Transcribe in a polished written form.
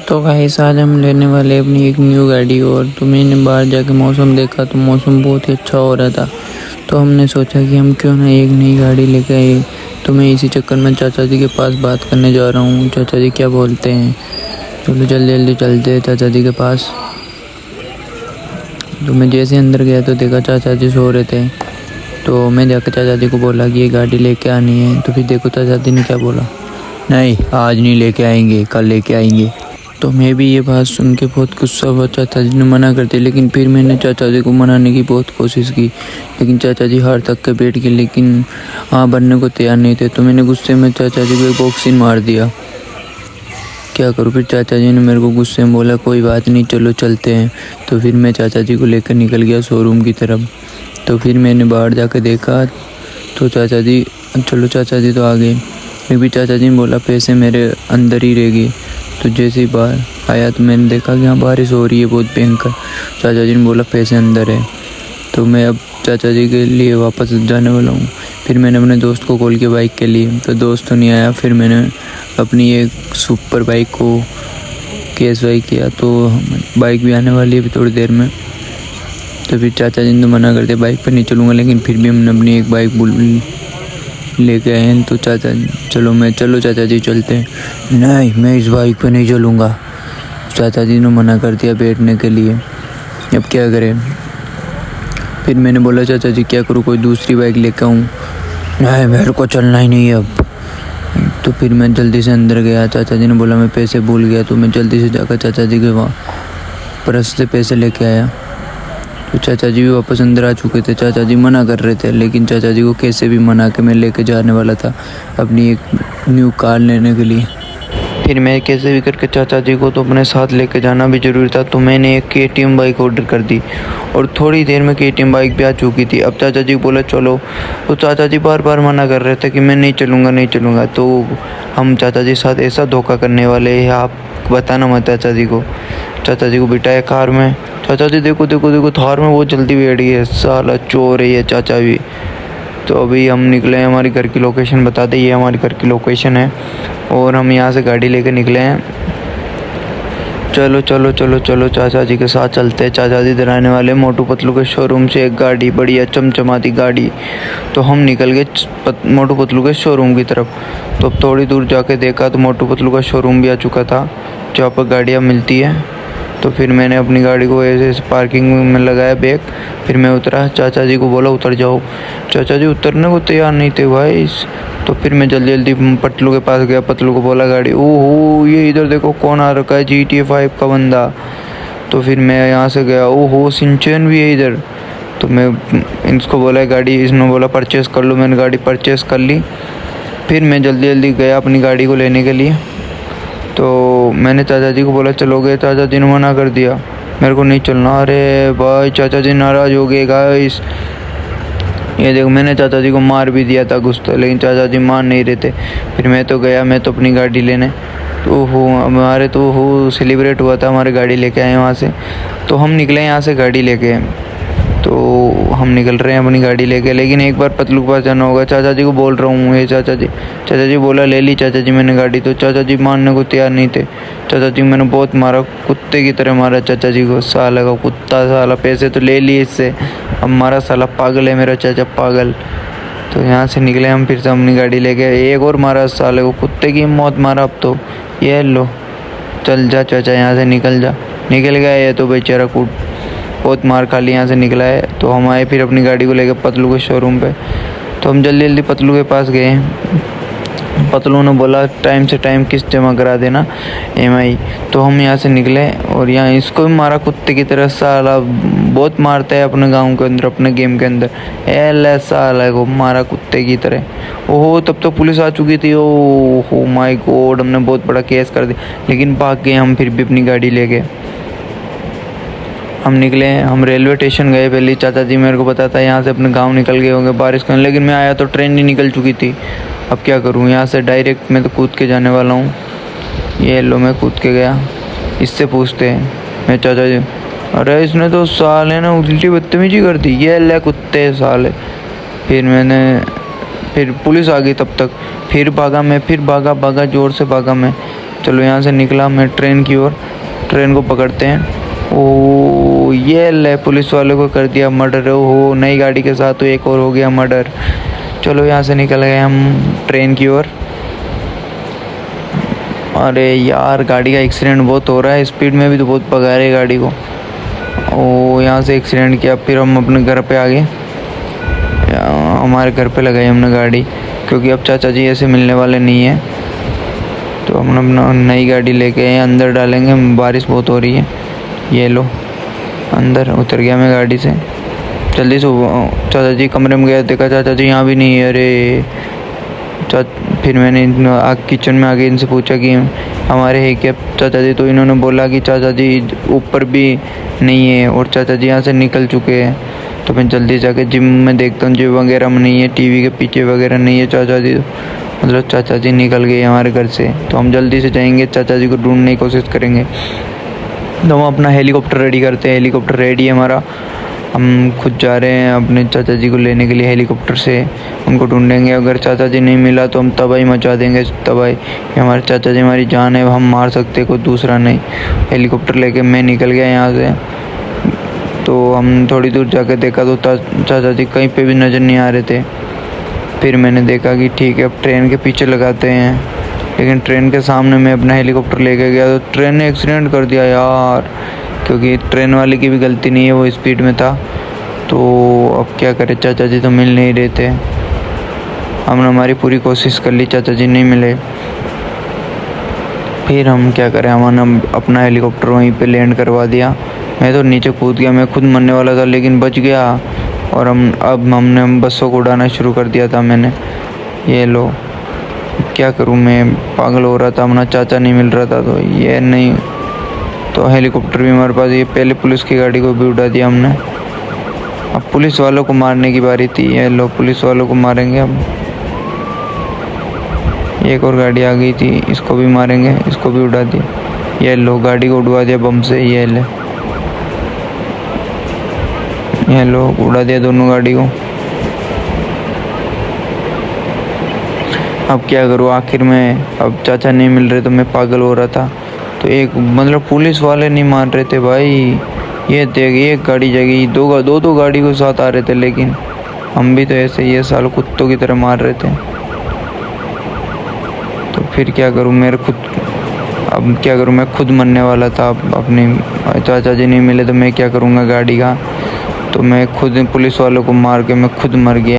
तो गाइस आज हम लेने वाले अपनी एक न्यू गाड़ी। और तो मैंने बाहर जाके मौसम देखा तो मौसम बहुत ही अच्छा हो रहा था, तो हमने सोचा कि हम क्यों ना एक नई गाड़ी लेके आए। तो मैं इसी चक्कर में चाचा जी के पास बात करने जा रहा हूँ। चाचा जी क्या बोलते हैं, चलो जल्दी जल्दी चलते हैं चाचा जी के पास। तो मैं जैसे अंदर गया तो देखा चाचा जी सो रहे थे। तो मैं जाकर चाचा जी को बोला कि ये गाड़ी लेके आनी है। तो फिर देखो चाचा जी ने क्या बोला, नहीं आज नहीं लेके आएंगे, कल लेके आएंगे। तो मैं भी ये बात सुन के बहुत गुस्सा हुआ। चाचा जी ने मना कर दिया, लेकिन फिर मैंने चाचा जी को मनाने की बहुत कोशिश की, लेकिन चाचा जी हार तक के बैठ गए, लेकिन हाँ बनने को तैयार नहीं थे। तो मैंने गुस्से में चाचा जी को एक बॉक्सिंग मार दिया। क्या करूँ, फिर चाचा जी ने मेरे को गुस्से में बोला कोई बात नहीं चलो चलते हैं। तो फिर मैं चाचा जी को लेकर निकल गया शोरूम की तरफ। तो फिर मैंने बाहर जाकर देखा तो चाचा जी, चलो चाचा जी तो आ गए। फिर भी चाचा जी ने बोला पैसे मेरे अंदर ही रह गए। तो जैसे ही बाहर आया तो मैंने देखा कि हाँ बारिश हो रही है बहुत भयंकर। चाचा जी ने बोला पैसे अंदर है। तो मैं अब चाचा जी के लिए वापस जाने वाला हूँ। फिर मैंने अपने दोस्त को कॉल किया बाइक के लिए, तो दोस्त तो नहीं आया। फिर मैंने अपनी एक सुपर बाइक को केस वाई किया, तो बाइक भी आने वाली है अभी थोड़ी देर में। तो फिर चाचा जी ने तो मना कर दिया बाइक पर नहीं चलूँगा, लेकिन फिर भी हमने अपनी एक बाइक लेके आए हैं। तो चाचा चलो चाचा जी चलते हैं। नहीं मैं इस बाइक पे नहीं चलूँगा, चाचा जी ने मना कर दिया बैठने के लिए। अब क्या करें। फिर मैंने बोला चाचा जी क्या करूँ, कोई दूसरी बाइक लेकर आऊँ। नहीं मेरे को चलना ही नहीं है अब। तो फिर मैं जल्दी से अंदर गया। चाचा जी ने बोला मैं पैसे भूल गया, तो मैं जल्दी से जाकर चाचा जी के वहाँ पर्स से पैसे लेके आया। तो चाचा जी भी वापस अंदर आ चुके थे। चाचा जी मना कर रहे थे, लेकिन चाचा जी को कैसे भी मना के मैं लेके जाने वाला था अपनी एक न्यू कार लेने के लिए। फिर मैं कैसे भी करके चाचा जी को तो अपने साथ लेके जाना भी ज़रूरी था। तो मैंने एक KTM बाइक ऑर्डर कर दी और थोड़ी देर में KTM बाइक भी आ चुकी थी। अब चाचा जी बोला चलो, तो चाचा जी बार बार मना कर रहे थे कि मैं नहीं चलूँगा। तो हम चाचा जी साथ ऐसा धोखा करने वाले हैं, आप बताना मत चाचा जी को। चाचा जी को बिठाया कार में। चाचा जी देखो थार में बहुत जल्दी बैठ गई है, साला चोर है ये चाचा भी। तो अभी हम निकले हैं, हमारी घर की लोकेशन बता दें, ये हमारी घर की लोकेशन है और हम यहाँ से गाड़ी लेकर निकले हैं। चलो चाचा जी के साथ चलते हैं। चाचा जी दिलाने वाले मोटू पतलू के शोरूम से एक गाड़ी, बढ़िया चमचमाती गाड़ी। तो हम निकल गए मोटू पतलू के शोरूम की तरफ। तो अब थोड़ी दूर जाके देखा तो मोटू पतलू का शोरूम भी आ चुका था जहाँ पर गाड़ियाँ मिलती है। तो फिर मैंने अपनी गाड़ी को ऐसे पार्किंग में लगाया बैग। फिर मैं उतरा, चाचा जी को बोला उतर जाओ। चाचा जी उतरने को तैयार नहीं थे भाई। तो फिर मैं जल्दी पतलू के पास गया। पतलू को बोला गाड़ी, ओहो ये इधर देखो कौन आ रखा है, GTA 5 का बंदा। तो फिर मैं यहाँ से गया, ओहो सिंचन भी है इधर। तो मैं इसको बोला गाड़ी, इसने बोला परचेस कर लो। मैंने गाड़ी परचेस कर ली। फिर मैं जल्दी गया अपनी गाड़ी को लेने के लिए। तो मैंने चाचा जी को बोला चलोगे, चाचा जी ने मना कर दिया, मेरे को नहीं चलना। अरे भाई चाचा जी नाराज़ हो गए गाइस। ये देखो मैंने चाचा जी को मार भी दिया था गुस्सा, लेकिन चाचा जी मान नहीं रहे थे। फिर मैं तो गया, मैं तो अपनी गाड़ी लेने। तो हमारे तो सेलिब्रेट हुआ था, हमारे गाड़ी लेके आए वहाँ से। तो हम निकले यहाँ से गाड़ी लेके। तो हम निकल रहे हैं अपनी गाड़ी लेके, लेकिन एक बार पतलू के पास जाना होगा। चाचा जी को बोल रहा हूँ, ये चाचा जी बोला ले ली चाचा जी मैंने गाड़ी। तो चाचा जी मानने को तैयार नहीं थे। चाचा जी मैंने बहुत मारा, कुत्ते की तरह मारा चाचा जी को। साला का कुत्ता, साला पैसे तो ले लिए इससे, अब मारा, साला पागल है मेरा चाचा, पागल। तो यहाँ से निकले हम फिर से अपनी गाड़ी लेके। एक और मारा साले को, कुत्ते की मौत मारा। अब तो ये लो, चल जा चाचा यहाँ से निकल जा। निकल गया ये तो बेचारा, बहुत मार खा ली, यहाँ से निकला है। तो हम आए फिर अपनी गाड़ी को लेकर पतलू के शोरूम पे। तो हम जल्दी पतलू के पास गए। पतलू ने बोला टाइम से टाइम किस्त जमा करा देना EMI। तो हम यहाँ से निकले और यहाँ इसको भी मारा कुत्ते की तरह। साला बहुत मारता है अपने गांव के अंदर, अपने गेम के अंदर। एल साला को मारा कुत्ते की तरह। ओहो तब तो पुलिस आ चुकी थी। ओहो माय गॉड, हमने बहुत बड़ा केस कर दिया, लेकिन भाग गए हम फिर भी अपनी गाड़ी लेके। हम निकले, हम रेलवे स्टेशन गए। पहले चाचा जी मेरे को पता था यहाँ से अपने गांव निकल गए होंगे बारिश का, लेकिन मैं आया तो ट्रेन नहीं निकल चुकी थी। अब क्या करूँ, यहाँ से डायरेक्ट मैं तो कूद के जाने वाला हूँ। ये लो मैं कूद के गया। इससे पूछते हैं मैं चाचा जी, अरे इसने तो साले ने उल्टी बदतमीजी कर दी, ये ले कुत्ते साले। फिर पुलिस आ गई तब तक। फिर भागा मैं, फिर भागा ज़ोर से भागा मैं। चलो यहाँ से निकला मैं ट्रेन की ओर, ट्रेन को पकड़ते हैं। ओ ये ले, पुलिस वाले को कर दिया मर्डर। हो नई गाड़ी के साथ तो एक और हो गया मर्डर। चलो यहाँ से निकल गए हम ट्रेन की ओर। अरे यार गाड़ी का एक्सीडेंट बहुत हो रहा है, स्पीड में भी तो बहुत भगा रही है गाड़ी को। ओ यहाँ से एक्सीडेंट किया, फिर हम अपने घर पे आ गए। हमारे घर पे लगाई हमने गाड़ी, क्योंकि अब चाचा जी ऐसे मिलने वाले नहीं है। तो हम अपना नई गाड़ी लेके आए, अंदर डालेंगे। बारिश बहुत हो रही है। ये लो अंदर उतर गया मैं गाड़ी से। जल्दी से चाचा जी कमरे में गया, देखा चाचा जी यहाँ भी नहीं है। अरे फिर मैंने किचन में आके इनसे पूछा कि हमारे है क्या चाचा जी, तो इन्होंने बोला कि चाचा जी ऊपर भी नहीं है और चाचा जी यहाँ से निकल चुके हैं। तो मैं जल्दी जाके जिम में देखता हूँ, जिम वगैरह में नहीं है, टीवी के पीछे वगैरह नहीं है चाचा जी, मतलब चाचा जी निकल गए हमारे घर से। तो हम जल्दी से जाएंगे, चाचा जी को ढूंढने की कोशिश करेंगे। तो हम अपना हेलीकॉप्टर रेडी करते हैं। हेलीकॉप्टर रेडी है हमारा, हम खुद जा रहे हैं अपने चाचा जी को लेने के लिए हेलीकॉप्टर से। उनको ढूंढेंगे, अगर चाचा जी नहीं मिला तो हम तबाही मचा देंगे। तबाही, हमारे चाचा जी हमारी जान है, हम मार सकते, कोई दूसरा नहीं। हेलीकॉप्टर लेके मैं निकल गया यहाँ से। तो हम थोड़ी दूर जाकर देखा तो चाचा जी कहीं पे भी नज़र नहीं आ रहे थे। फिर मैंने देखा कि ठीक है अब ट्रेन के पीछे लगाते हैं, लेकिन ट्रेन के सामने मैं अपना हेलीकॉप्टर लेके गया तो ट्रेन ने एक्सीडेंट कर दिया यार, क्योंकि ट्रेन वाले की भी गलती नहीं है, वो स्पीड में था। तो अब क्या करें, चाचा जी तो मिल नहीं रहे थे। हमने हमारी पूरी कोशिश कर ली, चाचा जी नहीं मिले। फिर हम क्या करें, हमने अपना हेलीकॉप्टर वहीं पे लैंड करवा दिया। मैं तो नीचे कूद गया, मैं खुद मरने वाला था लेकिन बच गया। और हमने बसों को उड़ाना शुरू कर दिया था मैंने। ये लो क्या करूं, मैं पागल हो रहा था, अपना चाचा नहीं मिल रहा था। तो ये नहीं तो हेलीकॉप्टर भी हमारे पास, ये पहले पुलिस की गाड़ी को भी उड़ा दिया हमने। अब पुलिस वालों को मारने की बारी थी। ये लो पुलिस वालों को मारेंगे अब। एक और गाड़ी आ गई थी, इसको भी मारेंगे, इसको भी उड़ा दिया। ये लो गाड़ी को उड़वा दिया बम से। ये लो उड़ा दिया दोनों गाड़ी को। अब क्या करूँ, आखिर में अब चाचा नहीं मिल रहे तो मैं पागल हो रहा था। तो एक मतलब पुलिस वाले नहीं मान रहे थे भाई। ये देख, एक गाड़ी जगी, दो गाड़ी को साथ आ रहे थे, लेकिन हम भी तो ऐसे ये साल कुत्तों की तरह मार रहे थे। तो फिर क्या करूँ, अब क्या करूँ, मैं खुद मरने वाला था। अपने चाचा जी नहीं मिले तो मैं क्या करूँगा गाड़ी का। तो मैं खुद पुलिस वालों को मार के मैं खुद मर गया।